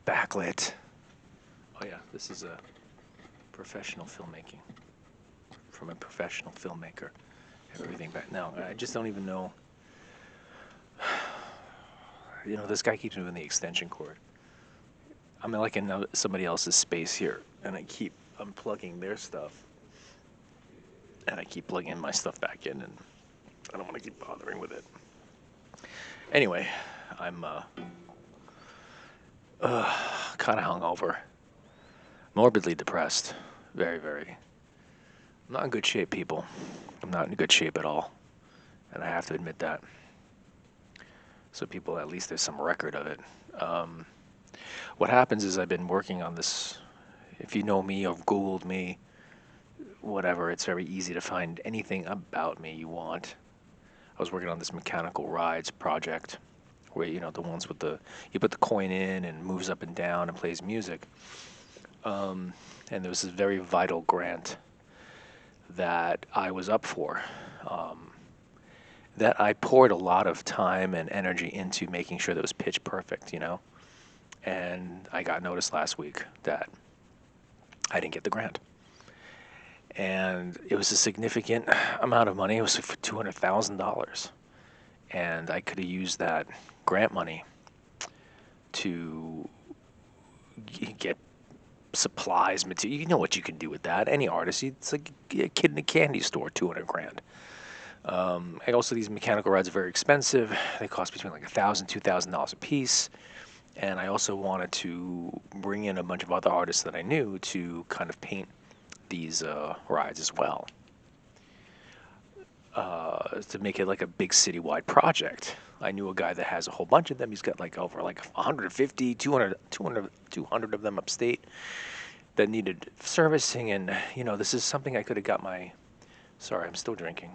backlit. Oh yeah, this is a professional filmmaking from a professional filmmaker. Have everything back now. I just don't even know. This guy keeps moving the extension cord. I'm like in somebody else's space here, and I keep unplugging their stuff, and I keep plugging my stuff back in, and I don't want to keep bothering with it. Anyway, I'm kind of hungover, morbidly depressed, very, very. I'm not in good shape, people. I'm not in good shape at all, and I have to admit that. So people, at least there's some record of it. What happens is I've been working on this. If you know me or Googled me, whatever, it's very easy to find anything about me you want. I was working on this mechanical rides project where, the ones with you put the coin in and moves up and down and plays music. And there was this very vital grant that I was up for, that I poured a lot of time and energy into making sure that it was pitch perfect, And I got notice last week that I didn't get the grant. And it was a significant amount of money. It was for $200,000. And I could have used that grant money to get supplies, material. You know what you can do with that. Any artist, it's like a kid in a candy store, 200 grand. Also, these mechanical rides are very expensive. They cost between like $1,000, $2,000 a piece. And I also wanted to bring in a bunch of other artists that I knew to kind of paint these rides as well, to make it like a big citywide project. I knew a guy that has a whole bunch of them. He's got like over like 150, 200 of them upstate that needed servicing. And, this is something I could have got sorry, I'm still drinking.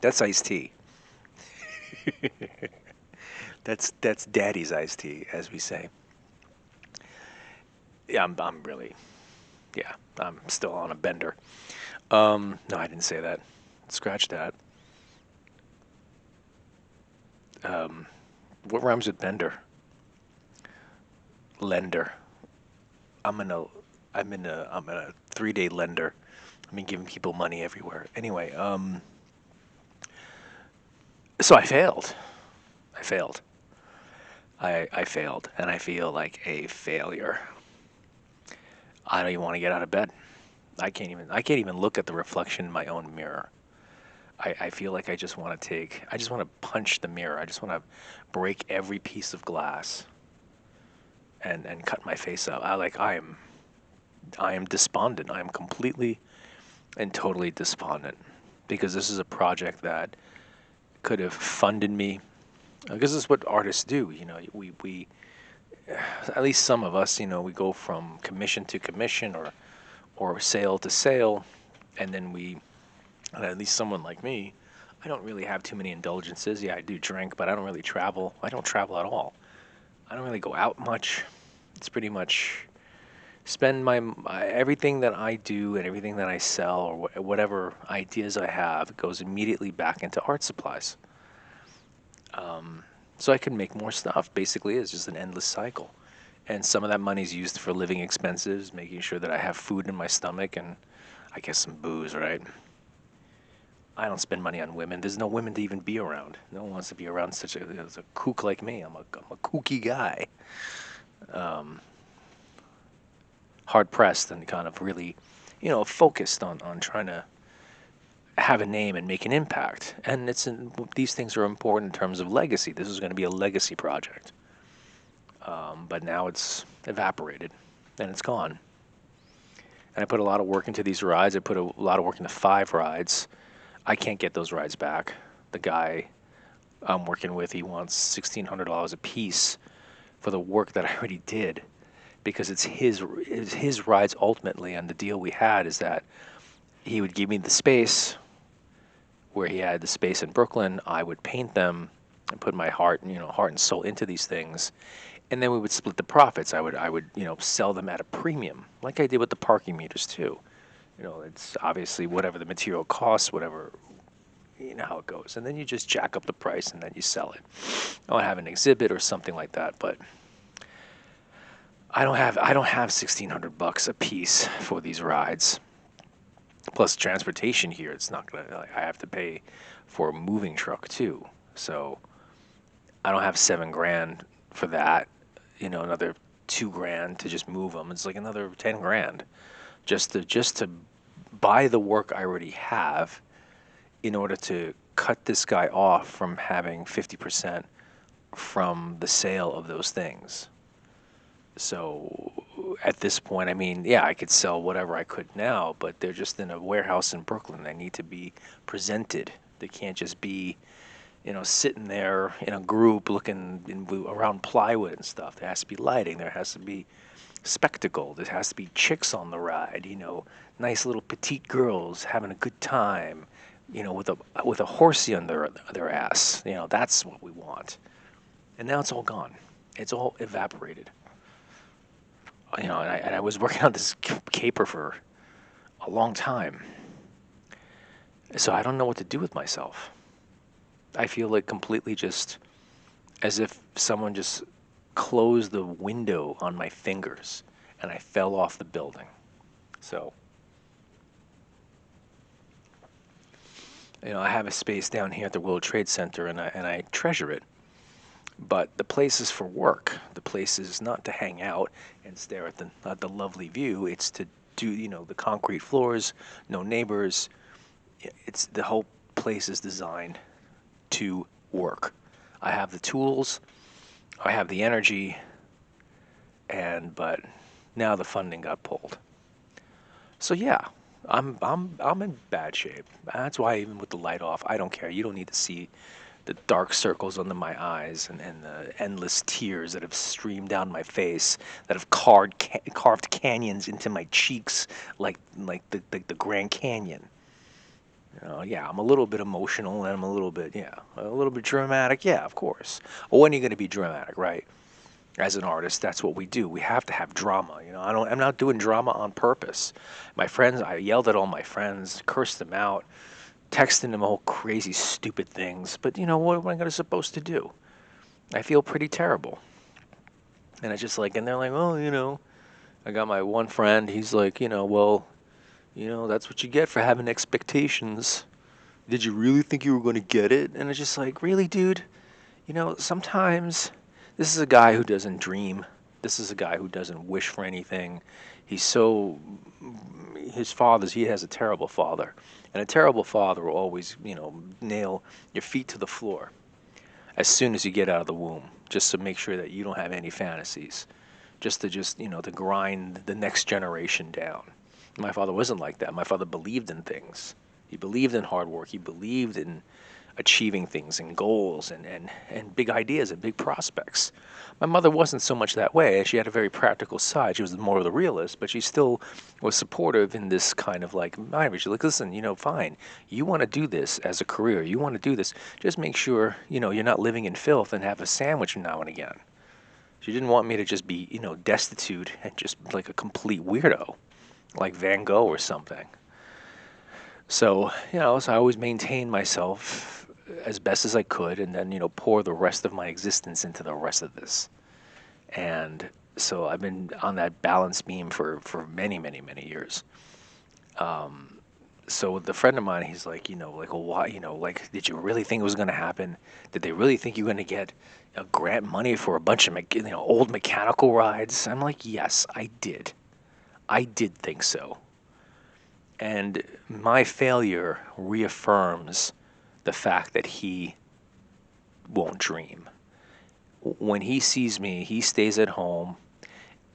That's iced tea. That's daddy's iced tea, as we say. Yeah, I'm really, yeah, I'm still on a bender. No, I didn't say that. Scratch that. What rhymes with bender? Lender. I'm in a I'm in a 3-day lender. I've been giving people money everywhere. Anyway, so I failed. I failed. I failed, and I feel like a failure. I don't even want to get out of bed. I can't even look at the reflection in my own mirror. I feel like I just want to punch the mirror. I just want to break every piece of glass and cut my face up. I am despondent. I am completely and totally despondent because this is a project that could have funded me. Because this is what artists do. We at least some of us, we go from commission to commission or sale to sale, and then at least someone like me, I don't really have too many indulgences. Yeah, I do drink, but I don't really travel. I don't travel at all. I don't really go out much. It's pretty much spend my everything that I do and everything that I sell or whatever ideas I have goes immediately back into art supplies. So I can make more stuff. Basically, it's just an endless cycle. And some of that money is used for living expenses, making sure that I have food in my stomach and I guess some booze, right? I don't spend money on women. There's no women to even be around. No one wants to be around such a kook like me. I'm a kooky guy. Hard pressed and kind of really, focused on trying to have a name and make an impact. And these things are important in terms of legacy. This is going to be a legacy project. But now it's evaporated and it's gone. And I put a lot of work into these rides. I put a lot of work into 5 rides. I can't get those rides back. The guy I'm working with, he wants $1,600 a piece for the work that I already did because it's his rides ultimately. And the deal we had is that he would give me the space where he had the space in Brooklyn. I would paint them and put my heart and soul into these things. And then we would split the profits. I would sell them at a premium, like I did with the parking meters too. It's obviously whatever the material costs, whatever you know how it goes. And then you just jack up the price and then you sell it. I would have an exhibit or something like that, but I don't have $1,600 a piece for these rides. Plus transportation here, it's not gonna. Like, I have to pay for a moving truck too. So I don't have 7 grand for that. Another 2 grand to just move them. It's like another 10 grand just to buy the work I already have in order to cut this guy off from having 50% from the sale of those things. So at this point, I mean, yeah, I could sell whatever I could now, but they're just in a warehouse in Brooklyn. They need to be presented. They can't just be, sitting there in a group looking around plywood and stuff. There has to be lighting. There has to be spectacle. There has to be chicks on the ride. Nice little petite girls having a good time. With a horsey on their ass. That's what we want. And now it's all gone. It's all evaporated. And I was working on this caper for a long time. So I don't know what to do with myself. I feel like completely just as if someone just closed the window on my fingers and I fell off the building. So, I have a space down here at the World Trade Center and I treasure it. But the place is for work. The place is not to hang out and stare at the lovely view. It's to do, the concrete floors, no neighbors. It's the whole place is designed to work. I have the tools, I have the energy, but now the funding got pulled. So yeah, I'm in bad shape. That's why even with the light off, I don't care. You don't need to see the dark circles under my eyes and the endless tears that have streamed down my face, that have carved canyons into my cheeks like the Grand Canyon. Yeah, I'm a little bit emotional and I'm a little bit dramatic. Yeah, of course. Well, when are you going to be dramatic, right? As an artist, that's what we do. We have to have drama. I'm not doing drama on purpose. My friends, I yelled at all my friends, cursed them out, texting them all crazy, stupid things. But what am I supposed to do? I feel pretty terrible. And it's just like, and they're like, well, I got my one friend. He's like, well, that's what you get for having expectations. Did you really think you were going to get it? And it's just like, really, dude? Sometimes this is a guy who doesn't dream. This is a guy who doesn't wish for anything. He has a terrible father. And a terrible father will always, nail your feet to the floor as soon as you get out of the womb, just to make sure that you don't have any fantasies, to grind the next generation down. My father wasn't like that. My father believed in things. He believed in hard work. He believed in achieving things and goals and big ideas and big prospects. My mother wasn't so much that way. She had a very practical side. She was more of the realist, but she still was supportive in this kind of like mind. She's like, listen, fine. You want to do this as a career. You want to do this. Just make sure, you're not living in filth and have a sandwich now and again. She didn't want me to just be, destitute and just like a complete weirdo, like Van Gogh or something. So, so I always maintained myself as best as I could and then, pour the rest of my existence into the rest of this. And so I've been on that balance beam for many, many, many years. So with the friend of mine, he's like, well, why, like, did you really think it was going to happen? Did they really think you were going to get a grant money for a bunch of, old mechanical rides? I'm like, yes, I did. I did think so. And my failure reaffirms the fact that he won't dream. When he sees me, he stays at home.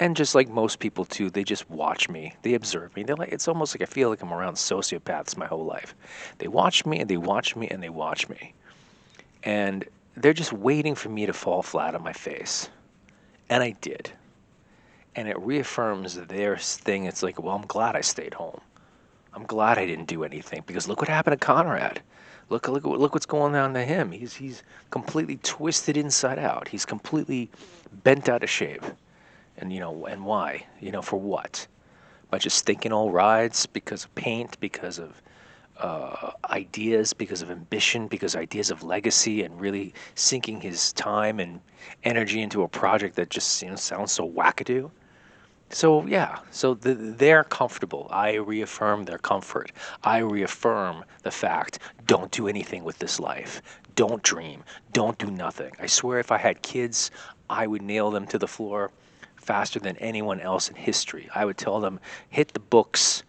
And just like most people too, they just watch me. They observe me. They're like, it's almost like I feel like I'm around sociopaths my whole life. They watch me and they watch me and they watch me. And they're just waiting for me to fall flat on my face. And I did. And it reaffirms their thing. It's like, well, I'm glad I stayed home. I'm glad I didn't do anything because look what happened to Conrad. Look what's going on to him. He's completely twisted inside out. He's completely bent out of shape. And and why? For what? By just stinking all rides because of paint, because of ideas, because of ambition, because ideas of legacy, and really sinking his time and energy into a project that just sounds so wackadoo. So yeah, so they're comfortable. I reaffirm their comfort. I reaffirm the fact: don't do anything with this life. Don't dream. Don't do nothing. I swear, if I had kids, I would nail them to the floor faster than anyone else in history. I would tell them, hit the books.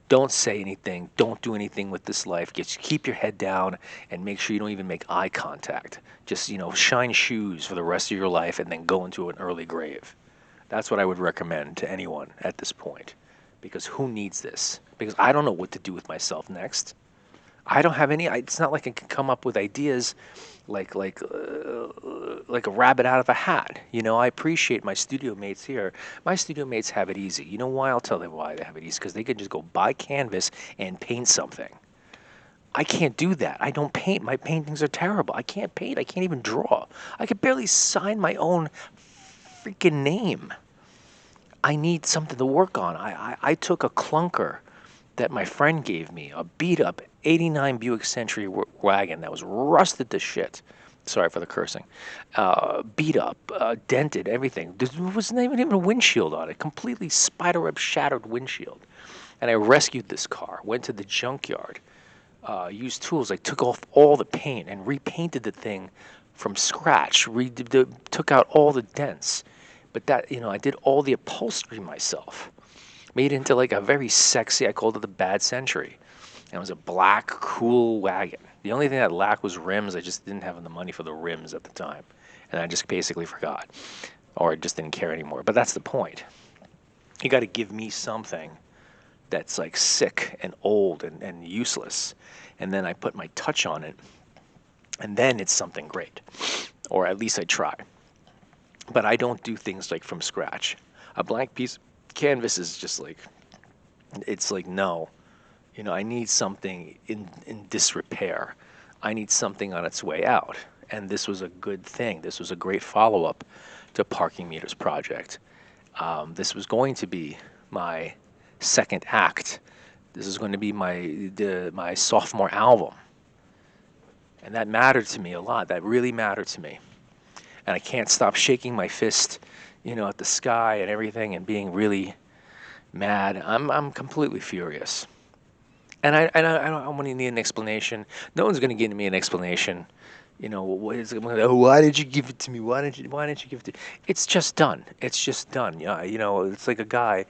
Don't say anything. Don't do anything with this life. Just keep your head down and make sure you don't even make eye contact. Just, shine shoes for the rest of your life and then go into an early grave. That's what I would recommend to anyone at this point. Because who needs this? Because I don't know what to do with myself next. I don't have any. It's not like I can come up with ideas like a rabbit out of a hat. I appreciate my studio mates here. My studio mates have it easy. You know why? I'll tell them why they have it easy. Because they can just go buy canvas and paint something. I can't do that. I don't paint. My paintings are terrible. I can't paint. I can't even draw. I can barely sign my own freaking name. I need something to work on. I took a clunker that my friend gave me, a beat up 89 Buick Century wagon that was rusted to shit. Sorry for the cursing. Beat up, dented, everything. There wasn't even a windshield on it. Completely spider web shattered windshield. And I rescued this car, went to the junkyard, used tools. I took off all the paint and repainted the thing from scratch, took out all the dents. But I did all the upholstery myself. Made it into like a very sexy, I called it the Bad Century. And it was a black, cool wagon. The only thing that lacked was rims. I just didn't have the money for the rims at the time. And I just basically forgot. Or I just didn't care anymore. But that's the point. You got to give me something that's like sick and old and useless. And then I put my touch on it. And then it's something great. Or at least I try. But I don't do things like from scratch. A blank piece of canvas is just like, it's like, no. I need something in disrepair. I need something on its way out. And this was a good thing. This was a great follow-up to Parking Meters Project. This was going to be my second act. This is going to be my sophomore album. And that mattered to me a lot. That really mattered to me. And I can't stop shaking my fist, at the sky and everything and being really mad. I'm completely furious. And I don't want to need an explanation. No one's going to give me an explanation. Why did you give it to me? Why didn't you give it to me? It's just done. It's just done. Yeah, it's like a guy,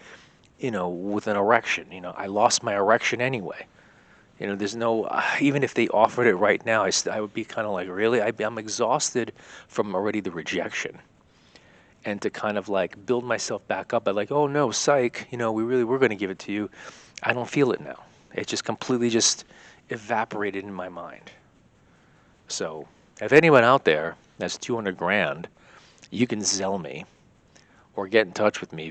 with an erection. I lost my erection anyway. There's no, even if they offered it right now, I would be kind of like, really? I'm exhausted from already the rejection. And to kind of like build myself back up by like, oh no, psych, we really were going to give it to you. I don't feel it now. It just completely just evaporated in my mind. So if anyone out there has 200 grand, you can Zelle me or get in touch with me